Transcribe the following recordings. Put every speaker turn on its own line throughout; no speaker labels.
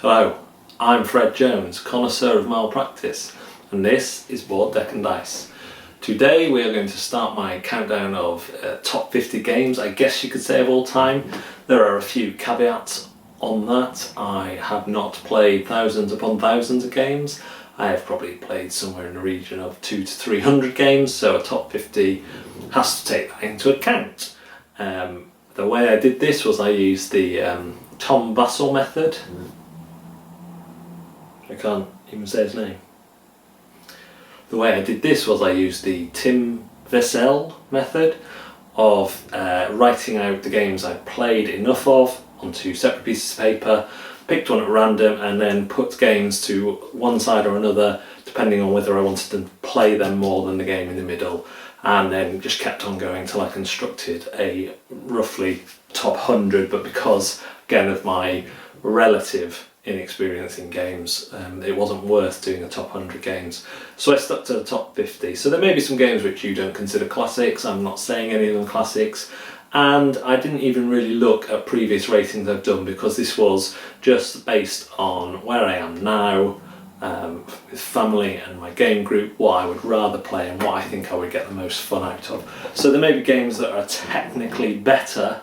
Hello, I'm Fred Jones, connoisseur of malpractice, and this is Board Deck and Dice. Today we are going to start my countdown of top 50 games, I guess you could say, of all time. There are a few caveats on that. I have not played thousands upon thousands of games. I have probably played somewhere in the region of 200 to 300 games, so a top 50 has to take that into account. The way I did this was I used the Tom Bassel method. I can't even say his name. The way I did this was I used the Tim Vessel method of writing out the games I played enough of onto separate pieces of paper, picked one at random, and then put games to one side or another depending on whether I wanted to play them more than the game in the middle, and then just kept on going until I constructed a roughly top 100. But because, again, of my relative inexperience in games, it wasn't worth doing a top 100 games, so I stuck to the top 50. So there may be some games which you don't consider classics. I'm not saying any of them classics, and I didn't even really look at previous ratings I've done, because this was just based on where I am now, with family and my game group, what I would rather play and what I think I would get the most fun out of. So there may be games that are technically better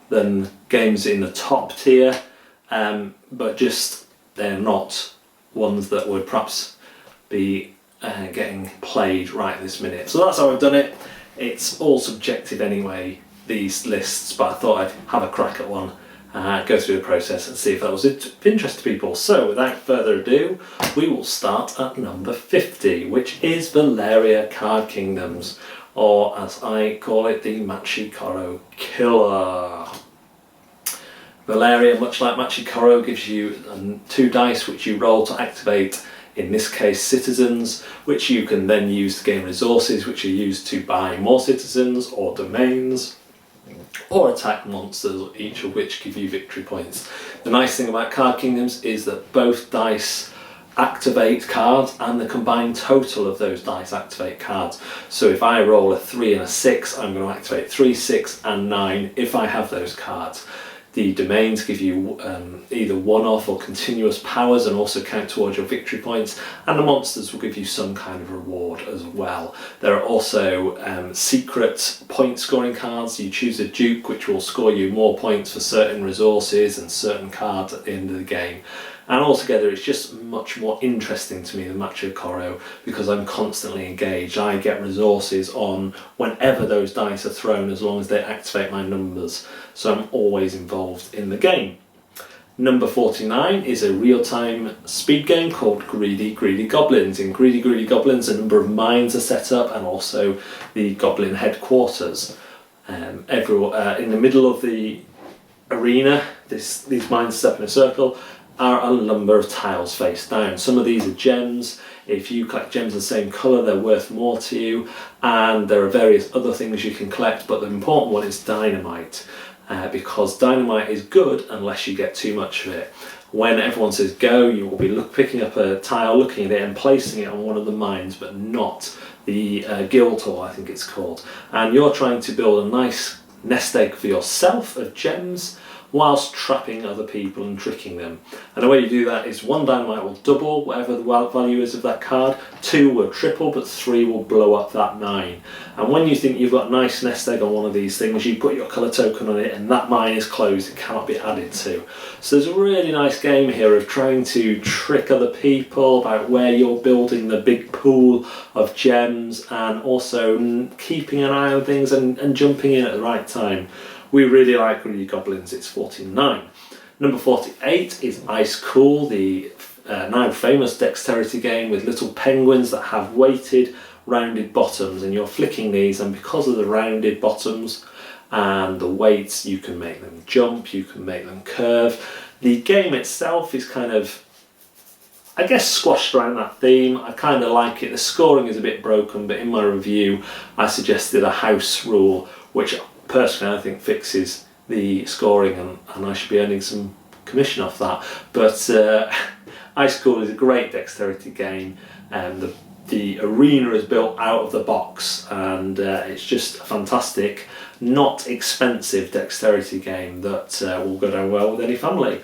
than games in the top tier, but just they're not ones that would perhaps be getting played right this minute. So that's how I've done it. It's all subjective anyway, these lists, but I thought I'd have a crack at one, go through the process and see if that was of interest to people. So without further ado, we will start at number 50, which is Valeria Card Kingdoms, or as I call it, the Machikoro Killer. Valeria, much like Machikoro, gives you 2 dice which you roll to activate, in this case, citizens, which you can then use to gain resources, which are used to buy more citizens or domains, or attack monsters, each of which give you victory points. The nice thing about Card Kingdoms is that both dice activate cards, and the combined total of those dice activate cards. So if I roll a 3 and a 6, I'm going to activate 3, 6 and 9 if I have those cards. The domains give you either one-off or continuous powers and also count towards your victory points, and the monsters will give you some kind of reward as well. There are also secret point scoring cards. You choose a Duke, which will score you more points for certain resources and certain cards at the end of the game. And altogether, it's just much more interesting to me than Machikoro, because I'm constantly engaged. I get resources on whenever those dice are thrown, as long as they activate my numbers. So I'm always involved in the game. Number 49 is a real-time speed game called Greedy Goblins. In Greedy Goblins, a number of mines are set up, and also the Goblin headquarters. In the middle of the arena, these mines set up in a circle, are a number of tiles face down. Some of these are gems. If you collect gems of the same colour, they're worth more to you, and there are various other things you can collect, but the important one is dynamite, because dynamite is good unless you get too much of it. When everyone says go, you will be picking up a tile, looking at it and placing it on one of the mines, but not the Guildhall, I think it's called, and you're trying to build a nice nest egg for yourself of gems, whilst trapping other people and tricking them. And the way you do that is 1 dynamite will double whatever the value is of that card, 2 will triple, but 3 will blow up that 9. And when you think you've got a nice nest egg on one of these things, you put your colour token on it and that mine is closed, it cannot be added to. So there's a really nice game here of trying to trick other people about where you're building the big pool of gems, and also keeping an eye on things and jumping in at the right time. We really like Greedy Goblins. It's 49. Number 48 is Ice Cool, the now famous dexterity game with little penguins that have weighted, rounded bottoms, and you're flicking these, and because of the rounded bottoms and the weights, you can make them jump, you can make them curve. The game itself is kind of, I guess, squashed around that theme. I kind of like it. The scoring is a bit broken, but in my review I suggested a house rule, which personally I think fixes the scoring, and I should be earning some commission off that. But Ice Cool is a great dexterity game, and the arena is built out of the box, and it's just a fantastic, not expensive dexterity game that will go down well with any family.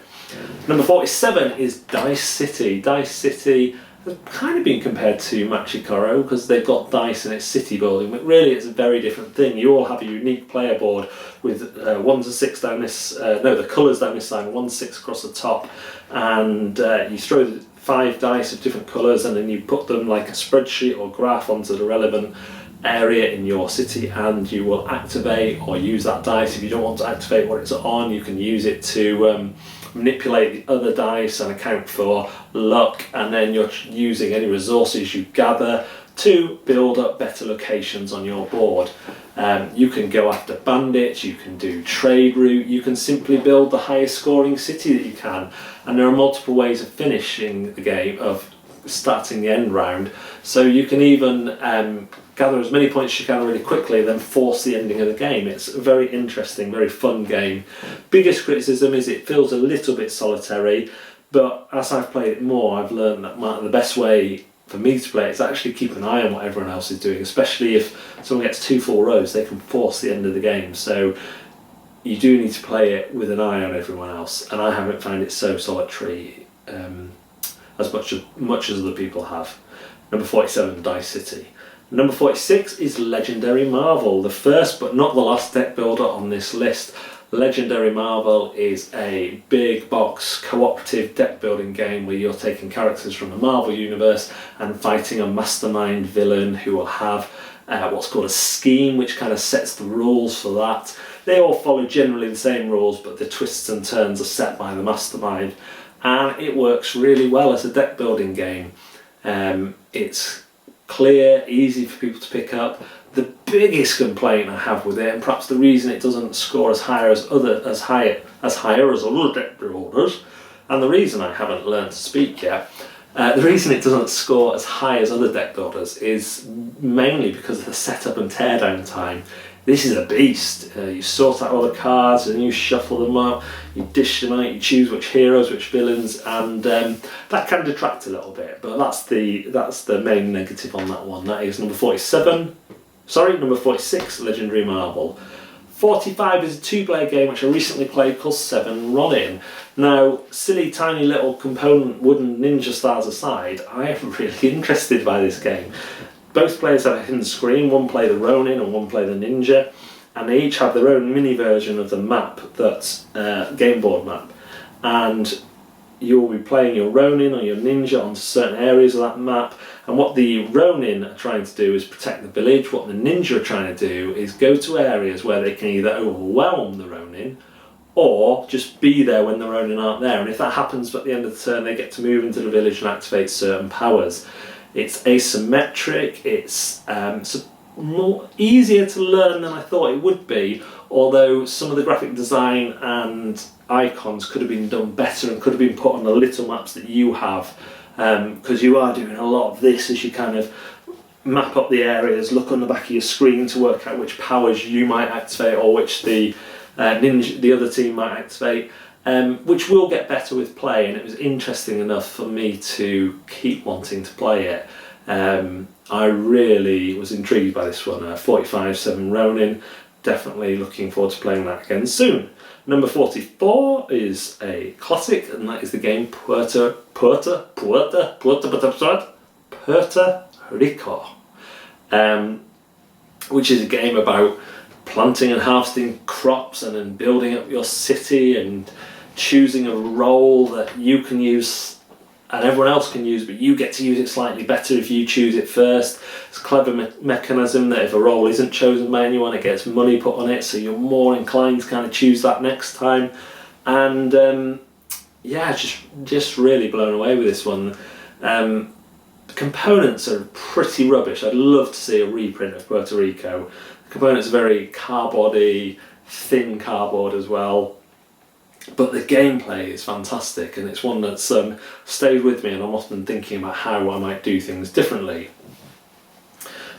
Number 47 is Dice City. Dice City has kind of been compared to Machikoro because they've got dice and it's city building, but really it's a very different thing. You all have a unique player board with 1 to 6 down this, the colours down this side, 1 to 6 across the top, and you throw 5 dice of different colours and then you put them like a spreadsheet or graph onto the relevant area in your city, and you will activate or use that dice. If you don't want to activate what it's on, you can use it to manipulate the other dice and account for luck, and then you're using any resources you gather to build up better locations on your board. You can go after bandits, you can do trade route, you can simply build the highest scoring city that you can, and there are multiple ways of finishing the game, of starting the end round, so you can even gather as many points as you can really quickly and then force the ending of the game. It's a very interesting, very fun game. Biggest criticism is it feels a little bit solitary, but as I've played it more, I've learned that the best way for me to play it is actually keep an eye on what everyone else is doing, especially if someone gets 2 full rows, they can force the end of the game. So you do need to play it with an eye on everyone else, and I haven't found it so solitary as much as other people have. Number 47, Dice City. Number 46 is Legendary Marvel, the first but not the last deck builder on this list. Legendary Marvel is a big box cooperative deck building game where you're taking characters from the Marvel universe and fighting a mastermind villain who will have what's called a scheme, which kind of sets the rules for that. They all follow generally the same rules, but the twists and turns are set by the mastermind, and it works really well as a deck building game. It's clear, easy for people to pick up. The biggest complaint I have with it, and perhaps the reason it doesn't score as higher as other deck builders, and the reason I haven't learned to speak yet, the reason it doesn't score as high as other deck builders is mainly because of the setup and teardown time. This is a beast. You sort out all the cards and you shuffle them up, you dish them out, you choose which heroes, which villains, and that can detract a little bit, but that's the main negative on that one. That is number 46, Legendary Marvel. 45 is a 2-player game which I recently played called 7 Ronin. Now, silly tiny little component wooden ninja stars aside, I am really interested by this game. Both players have a hidden screen, one play the Ronin and one play the ninja, and they each have their own mini version of the map, that's game board map, and you'll be playing your Ronin or your ninja onto certain areas of that map, and what the Ronin are trying to do is protect the village. What the ninja are trying to do is go to areas where they can either overwhelm the Ronin or just be there when the Ronin aren't there, and if that happens at the end of the turn, they get to move into the village and activate certain powers. It's asymmetric, it's more easier to learn than I thought it would be, although some of the graphic design and icons could have been done better and could have been put on the little maps that you have, because you are doing a lot of this as you kind of map up the areas, look on the back of your screen to work out which powers you might activate or which the other team might activate. Which will get better with play, and it was interesting enough for me to keep wanting to play it. I really was intrigued by this one. 45, 7 Ronin, definitely looking forward to playing that again soon. Number 44 is a classic, and that is the game Puerto Rico, which is a game about planting and harvesting crops and then building up your city and choosing a role that you can use and everyone else can use, but you get to use it slightly better if you choose it first. It's a clever mechanism that if a role isn't chosen by anyone, it gets money put on it, so you're more inclined to kind of choose that next time. And yeah, just really blown away with this one. The components are pretty rubbish. I'd love to see a reprint of Puerto Rico. The components are very cardboardy, thin cardboard as well. But the gameplay is fantastic, and it's one that's stayed with me, and I'm often thinking about how I might do things differently.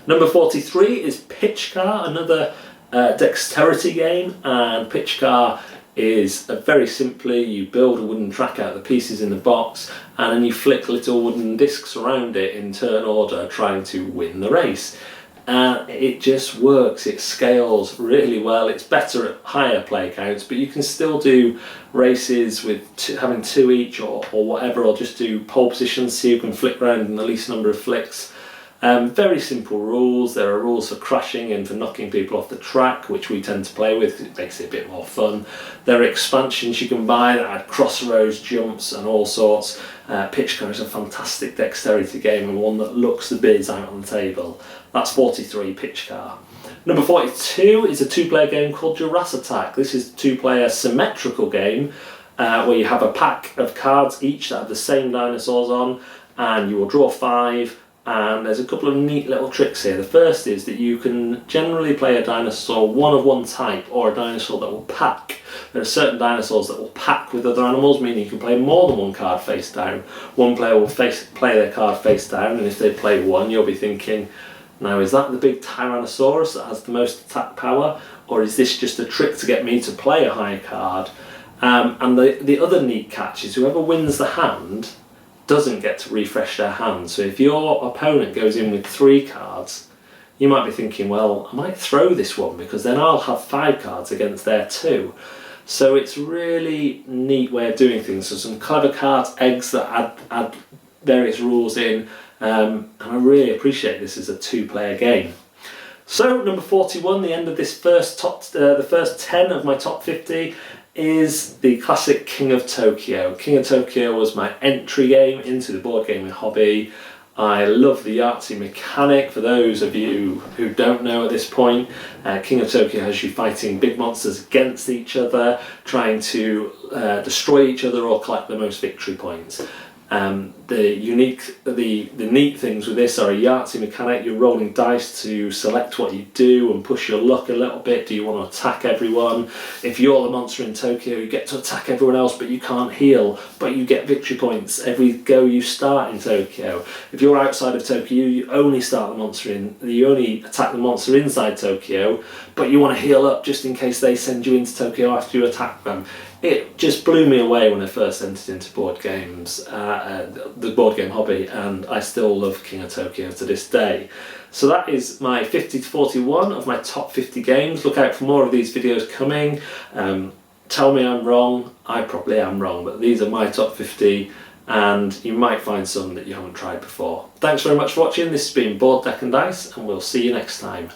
Number 43 is PitchCar, another dexterity game, and PitchCar is very simply you build a wooden track out of the pieces in the box, and then you flick little wooden discs around it in turn order, trying to win the race. and it just works. It scales really well. It's better at higher play counts, but you can still do races with having 2 each or whatever, or just do pole positions so you can flick around in the least number of flicks. Very simple rules. There are rules for crashing and for knocking people off the track, which we tend to play with because it makes it a bit more fun. There are expansions you can buy that add crossroads, jumps and all sorts. PitchCar is a fantastic dexterity game and one that looks the biz out on the table. That's 43, PitchCar. Number 42 is a 2-player game called JurassAttack. This is a 2-player symmetrical game where you have a pack of cards each that have the same dinosaurs on, and you will draw 5. And there's a couple of neat little tricks here. The first is that you can generally play a dinosaur one of one type, or a dinosaur that will pack. There are certain dinosaurs that will pack with other animals, meaning you can play more than one card face down. One player will play their card face down, and if they play one, you'll be thinking, now is that the big Tyrannosaurus that has the most attack power, or is this just a trick to get me to play a higher card? And the other neat catch is whoever wins the hand doesn't get to refresh their hand. So if your opponent goes in with 3 cards, you might be thinking, well, I might throw this one because then I'll have 5 cards against their 2. So it's really neat way of doing things. So some clever cards, eggs that add various rules in, and I really appreciate this as a 2-player game. So number 41, the end of this the first 10 of my top 50, is the classic King of Tokyo. King of Tokyo was my entry game into the board gaming hobby. I love the artsy mechanic. For those of you who don't know at this point, King of Tokyo has you fighting big monsters against each other, trying to destroy each other or collect the most victory points. The neat things with this are a Yahtzee mechanic. You're rolling dice to select what you do and push your luck a little bit. Do you want to attack everyone? If you're the monster in Tokyo, you get to attack everyone else, but you can't heal, but you get victory points every go you start in Tokyo. If you're outside of Tokyo, you only attack the monster inside Tokyo, but you want to heal up just in case they send you into Tokyo after you attack them. It just blew me away when I first entered into board games, the board game hobby, and I still love King of Tokyo to this day. So that is my 50 to 41 of my top 50 games. Look out for more of these videos coming. Tell me I'm wrong. I probably am wrong, but these are my top 50, and you might find some that you haven't tried before. Thanks very much for watching. This has been Board Deck and Dice, and we'll see you next time.